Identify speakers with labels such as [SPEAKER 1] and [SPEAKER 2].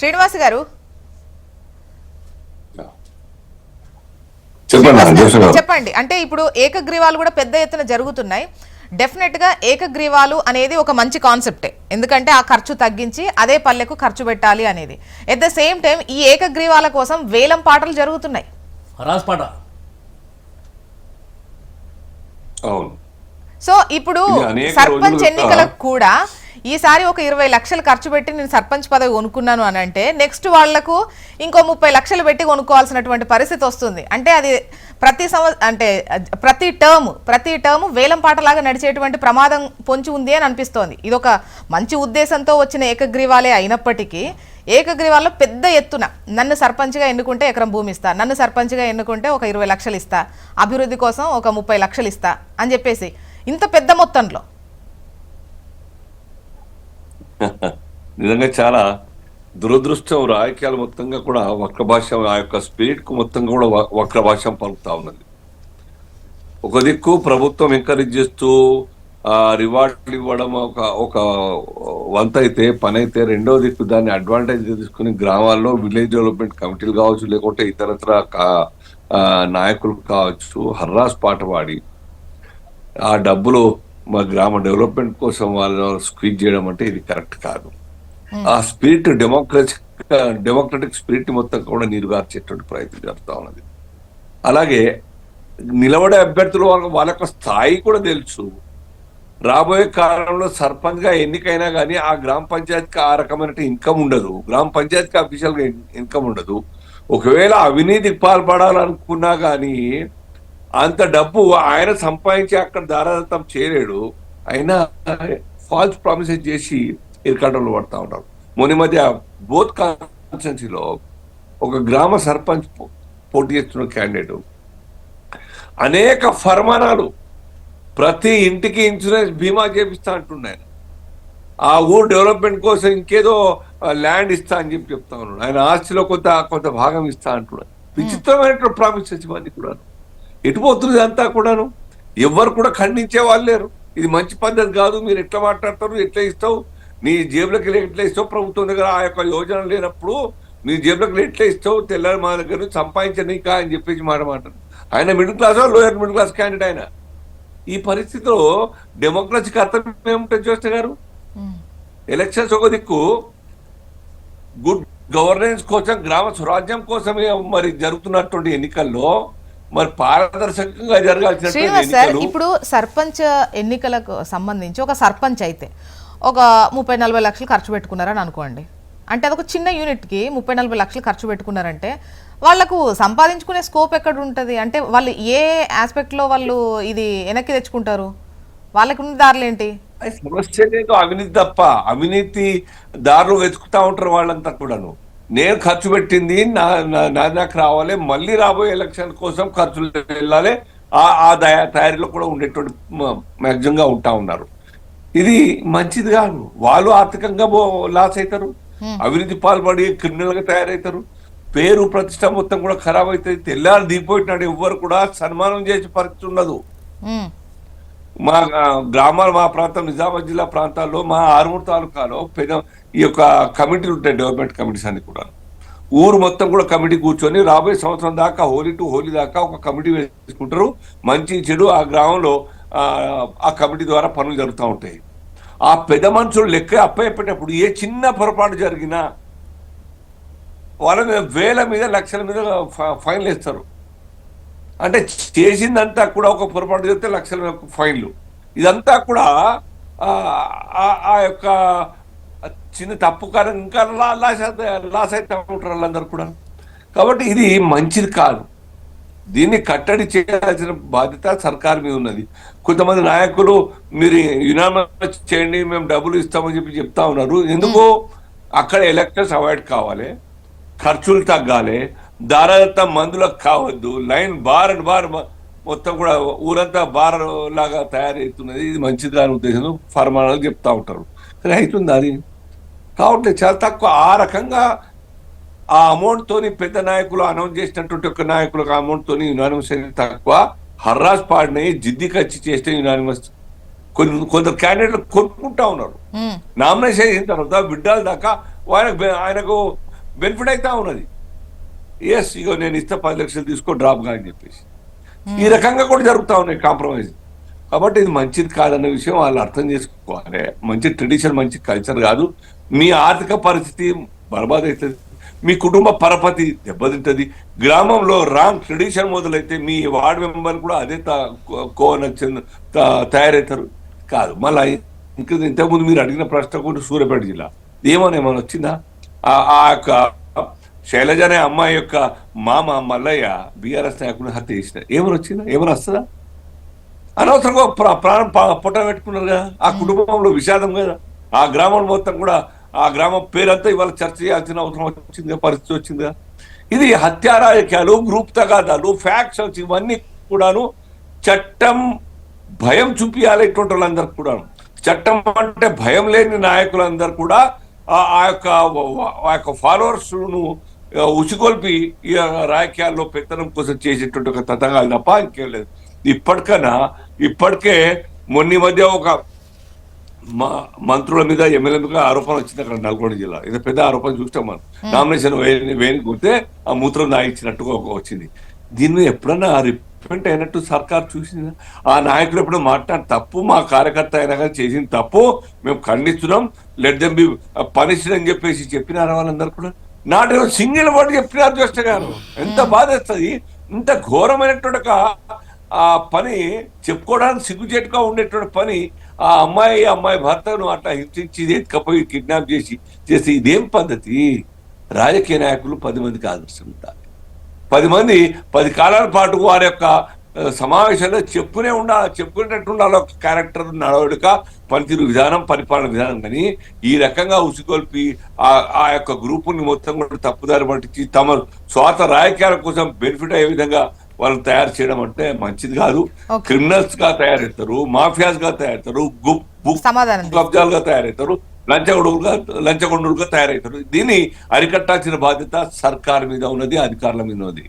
[SPEAKER 1] శ్రీనివాస్ గారు చెప్పండి. అంటే ఇప్పుడు ఏకగ్రీవాలు కూడా పెద్ద ఎత్తున జరుగుతున్నాయి. డెఫినెట్ గా ఏకగ్రీవాలు అనేది ఒక మంచి కాన్సెప్టే, ఎందుకంటే ఆ ఖర్చు తగ్గించి అదే పల్లెకు ఖర్చు పెట్టాలి అనేది. ఎట్ ద సేమ్ టైం ఈ ఏకగ్రీవాల కోసం వేలం పాటలు జరుగుతున్నాయి. సో ఇప్పుడు సర్పంచ్ ఎన్నికలకు కూడా ఈసారి ఒక 20 లక్షలు ఖర్చు పెట్టి నేను సర్పంచ్ పదవి కొనుక్కున్నాను అని అంటే నెక్స్ట్ వాళ్లకు ఇంకో 30 లక్షలు పెట్టి కొనుక్కోవాల్సినటువంటి పరిస్థితి వస్తుంది. అంటే అది ప్రతి టర్మ్ వేలం పాటలాగా నడిచేటువంటి ప్రమాదం పొంచి ఉంది అని అనిపిస్తోంది. ఇది ఒక మంచి ఉద్దేశంతో వచ్చిన ఏకగ్రీవాలే అయినప్పటికీ ఏకగ్రీవాల్లో పెద్ద ఎత్తున నన్ను సర్పంచ్గా ఎన్నుకుంటే ఎకరం భూమి ఇస్తా, నన్ను సర్పంచ్గా ఎన్నుకుంటే ఒక 20 లక్షలు ఇస్తా, అభివృద్ధి కోసం ఒక 30 లక్షలు ఇస్తా అని చెప్పేసి ఇంత పెద్ద మొత్తంలో
[SPEAKER 2] నిజంగా చాలా దురదృష్టం. రాజకీయాలు మొత్తంగా కూడా వక్ర భాష్యం, ఆ యొక్క స్పిరిట్ కు మొత్తంగా కూడా వక్ర భాష్యం పలుకుతా ఉన్నది. ఒక దిక్కు ప్రభుత్వం ఎంకరేజ్ చేస్తూ రివార్డులు ఇవ్వడం ఒక వంత అయితే పని అయితే, రెండో దిక్కు దాన్ని అడ్వాంటేజ్ తీసుకుని గ్రామాల్లో విలేజ్ డెవలప్మెంట్ కమిటీలు కావచ్చు, లేకుంటే ఇతరత్ర నాయకులు కావచ్చు, హర్రాస్ పాట పాడి ఆ డబ్బులు మా గ్రామ డెవలప్మెంట్ కోసం వాళ్ళని స్క్వీజ్ చేయడం అంటే ఇది కరెక్ట్ కాదు. ఆ స్పిరిట్ డెమోక్రటిక్ స్పిరిట్ మొత్తం కూడా నీరుగార్చేటువంటి ప్రయత్నం జరుగుతూ ఉన్నది. అలాగే నిలబడే అభ్యర్థులు వాళ్ళ యొక్క స్థాయి కూడా తెలుసు. రాబోయే కాలంలో సర్పంచ్ గా ఎన్నికైనా కానీ ఆ గ్రామ పంచాయతీకి ఆ రకమైన ఇన్కమ్ ఉండదు, గ్రామ పంచాయతీకి అఫీషియల్ గా ఇన్కమ్ ఉండదు. ఒకవేళ అవినీతికి పాల్పడాలనుకున్నా కానీ అంత డబ్బు ఆయన సంపాదించి అక్కడ దారాదత్తం చేయలేడు. అయినా ఫాల్స్ ప్రామిసెస్ చేసి ఇరకాటంలో పడతా ఉంటారు. మొన్న మధ్య బోత్ కాన్స్టిట్యున్సీలో ఒక గ్రామ సర్పంచ్ పోటీ చేస్తున్న క్యాండిడేట్ అనేక ఫర్మానాలు, ప్రతి ఇంటికి ఇన్సూరెన్స్ బీమా చేపిస్తా అంటున్నాను, ఆ ఊరు డెవలప్మెంట్ కోసం ఇంకేదో ల్యాండ్ ఇస్తా అని చెప్తా ఉన్నాడు, ఆయన ఆస్తిలో కొంత భాగం ఇస్తా అంటున్నాడు. విచిత్రమైన ప్రామిసెస్ ఇవన్నీ కూడా. ఎటుపోతుంది అంతా కూడాను. ఎవరు కూడా ఖండించే వాళ్ళు లేరు. ఇది మంచి పద్ధతి కాదు, మీరు ఎట్లా మాట్లాడతారు, ఎట్లా ఇస్తావు, నీ జేబులకి ఎట్లా ఇస్తావు, ప్రభుత్వం దగ్గర ఆ యొక్క యోజన లేనప్పుడు నీ జేబులకి ఎట్లా ఇస్తావు, తెల్లారి మా దగ్గర సంపాదించనీకా అని చెప్పేసి మాట్లాడు. ఆయన middle class, lower middle class candidate ఆయన. ఈ పరిస్థితిలో డెమోక్రసీకి అర్థం ఏముంటుంది జోష్ణ గారు? ఎలక్షన్స్ ఒక దిక్కు, గుడ్ గవర్నెన్స్ కోసం, గ్రామ స్వరాజ్యం కోసమే మరి జరుగుతున్నటువంటి ఎన్నికల్లో మరి పారదర్శకంగా జరగాల్సిన.
[SPEAKER 1] ఇప్పుడు సర్పంచ్ ఎన్నికలకు సంబంధించి ఒక సర్పంచ్ అయితే ఒక 30-40 లక్షలు ఖర్చు పెట్టుకున్నారని అనుకోండి. అంటే అదొక చిన్న యూనిట్కి 30-40 లక్షలు ఖర్చు పెట్టుకున్నారంటే వాళ్లకు సంపాదించుకునే స్కోప్ ఎక్కడ ఉంటుంది? అంటే వాళ్ళు ఏ ఆస్పెక్ట్లో వాళ్ళు ఇది వెనక్కి తెచ్చుకుంటారు? వాళ్ళకి ఉన్న దారులు ఏంటి?
[SPEAKER 2] సమస్య లేదు, అవినీతి తప్ప. అవినీతి దారులు వెతుకుతా ఉంటారు వాళ్ళంతా కూడాను. నేను ఖర్చు పెట్టింది నాకు రావాలి, మళ్ళీ రాబోయే ఎలక్షన్ కోసం ఖర్చులు వెళ్ళాలి, ఆ తయారీలో కూడా ఉండేటువంటి మ్యాక్సిమం గా ఉంటా ఉన్నారు. ఇది మంచిది కాదు. వాళ్ళు ఆర్థికంగా లాస్ అవుతారు, అవినీతి పాల్పడి క్రిమినల్ గా తయారవుతారు, పేరు ప్రతిష్ట మొత్తం కూడా ఖరాబ్ అవుతుంది. తెల్లారు దిగిపోయినాడు ఎవ్వరు కూడా సన్మానం చేసే పరిస్థితి ఉండదు. మా గ్రామాలు, మా ప్రాంతం నిజామాబాద్ జిల్లా ప్రాంతాల్లో, మా ఆరుమూరు తాలూకాలో ఈ యొక్క కమిటీలు ఉంటాయి, డెవలప్మెంట్ కమిటీస్ అన్ని కూడా. ఊరు మొత్తం కూడా కమిటీ కూర్చొని రాబోయే సంవత్సరం దాకా, హోలీ టు హోలీ దాకా ఒక కమిటీ వేసుకుంటారు. మంచి చెడు ఆ గ్రామంలో ఆ కమిటీ ద్వారా పనులు జరుగుతూ ఉంటాయి. ఆ పెద్ద మనుషులు లెక్క అప్పయ్యేటప్పుడు ఏ చిన్న పొరపాటు జరిగినా వాళ్ళ మీద వేల మీద లక్షల మీద ఫైన్లు వేస్తారు. అంటే చేసిందంతా కూడా ఒక పొరపాటు జరిగితే లక్షల ఫైన్లు. ఇదంతా కూడా ఆ యొక్క చిన్న తప్పు కారణం ఇంకా లాస్ అయితే ఉంటారు వాళ్ళందరూ కూడా. కాబట్టి ఇది మంచిది కాదు. దీన్ని కట్టడి చేయాల్సిన బాధ్యత సర్కార్ మీద ఉన్నది. కొంతమంది నాయకులు మీరు యునానిమస్ చేయండి, మేము డబ్బులు ఇస్తామని చెప్తా ఉన్నారు. ఎందుకు? అక్కడ ఎలక్షన్స్ అవాయిడ్ కావాలి, ఖర్చులు తగ్గాలి, దారాదత్తం మందులకు కావద్దు, లైన్ బార్ అండ్ బార్ మొత్తం కూడా ఊరంతా బార్ లాగా తయారవుతున్నది. ఇది మంచిది కాని ఉద్దేశం ఫర్మానాలు చెప్తా ఉంటారు. కానీ అవుతుంది అది కాబట్టి చాలా తక్కువ. ఆ రకంగా ఆ అమౌంట్ తోని పెద్ద నాయకులు అనౌన్స్ చేసినటువంటి ఒక నాయకులకు అమౌంట్ తోని యునానిమస్ అనేది తక్కువ. హర్రాస్ పాడినాయి, జిద్ది ఖర్చు చేస్తే యునానిమస్ కొందరు క్యాండిడేట్లు కొనుక్కుంటా ఉన్నారు. నామినేషన్ అయిన తర్వాత బిడ్డల దాకా ఆయనకు బెనిఫిట్ అవుతా ఉన్నది. ఎస్, ఇగో నేను ఇస్తే 10 లక్షలు తీసుకో డ్రాప్గా అని చెప్పేసి ఈ రకంగా కూడా జరుగుతూ ఉన్నాయి కాంప్రమైజ్. కాబట్టి ఇది మంచిది కాదన్న విషయం వాళ్ళు అర్థం చేసుకోవాలి. మంచి ట్రెడిషన్, మంచి కల్చర్ కాదు. మీ ఆర్థిక పరిస్థితి బర్బాద్ అవుతుంది, మీ కుటుంబ పరపతి దెబ్బతింటది. గ్రామంలో రాంగ్ ట్రెడిషన్ మొదలైతే మీ వార్డు మెంబర్లు కూడా అదే తయారవుతారు. కాదు మళ్ళీ ఇంతకుముందు మీరు అడిగిన ప్రశ్న కూడా సూర్యాపేట జిల్లా ఏమన్నా వచ్చిందా? ఆ యొక్క శైలజ అనే అమ్మాయి యొక్క మామ మల్లయ్య బీఆర్ఎస్ నాయకుడిని హత్య చేసిన ఏమైనా వచ్చిందా? ఏమైనా వస్తుందా? అనవసరంగా ప్రాణం పొట్ట పెట్టుకున్నారు కదా. ఆ కుటుంబంలో విషాదం కదా. ఆ గ్రామం మొత్తం కూడా, ఆ గ్రామం పేరంతా ఇవాళ చర్చ చేయాల్సిన అవసరం వచ్చింది, పరిస్థితి వచ్చిందిగా. ఇది హత్యా రాజకీయాలు, గ్రూప్ తగాదాలు, ఫ్యాక్షన్స్ ఇవన్నీ కూడాను చట్టం భయం చూపియాలి ఇటువంటి వాళ్ళందరికి కూడా. చట్టం అంటే భయం లేని నాయకులందరూ కూడా ఆ యొక్క ఫాలోవర్స్ ను ఉసిగొల్పి ఈ రాజకీయాల్లో పెత్తనం కోసం చేసేటువంటి ఒక తతంగాలు తప్ప ఇంకేం లేదు. ఇప్పటికే మొన్న మధ్య ఒక మంత్రుల మీద, ఎమ్మెల్యే మీద ఆరోపణ వచ్చింది అక్కడ నల్గొండ జిల్లా. ఇది పెద్ద ఆరోపణ చూస్తాం మనం. నామినేషన్ వేని కొడితే ఆ మూత్రం దాయించినట్టుగా వచ్చింది. దీని మీద ఎప్పుడన్నా రిపెంట్ అయినట్టు సర్కార్ చూసిందా? ఆ నాయకులు ఎప్పుడో మాట్లాడి తప్పు, మా కార్యకర్త అయినా కానీ చేసిన తప్పు, మేము ఖండిస్తున్నాం, లెట్ దెమ్ బి పనిష్డ్ అని చెప్పేసి చెప్పినారు వాళ్ళందరూ కూడా. నాట్ సింగిల్ వర్డ్ చెప్పినారు జస్ట్ గారు. ఎంత బాధేస్తుంది. ఇంత ఘోరమైనటువంటి ఆ పని చెప్పుకోవడానికి సిగ్గుచేటుగా ఉండేటువంటి పని ఆ అమ్మాయి భర్తను అట్లా హింసించి ఎత్తుకపోయి కిడ్నాప్ చేసి ఇదేం పద్ధతి? రాజకీయ నాయకులు 10 మందికి ఆదర్శం ఉంటారు. 10 మంది 10 కాలాల పాటు వారి యొక్క సమావేశాల్లో చెప్పుకునేటట్టు ఉండాలి. ఒక క్యారెక్టర్, నడవడిక, పనితీరు విధానం, పరిపాలన విధానం. కానీ ఈ రకంగా ఉసిగొల్పి ఆ యొక్క గ్రూపుని మొత్తం కూడా తప్పుదారి పట్టించి తమ స్వార్థ రాజకీయాల కోసం బెనిఫిట్ అయ్యే విధంగా వాళ్ళని తయారు చేయడం అంటే మంచిది కాదు. క్రిమినల్స్ గా తయారవుతారు, మాఫియాస్ గా తయారవుతారు, కబ్జాలుగా తయారవుతారు, లంచగొండులుగా తయారవుతారు. దీన్ని అరికట్టాల్సిన బాధ్యత సర్కార్ మీద ఉన్నది, అధికారుల మీద ఉన్నది.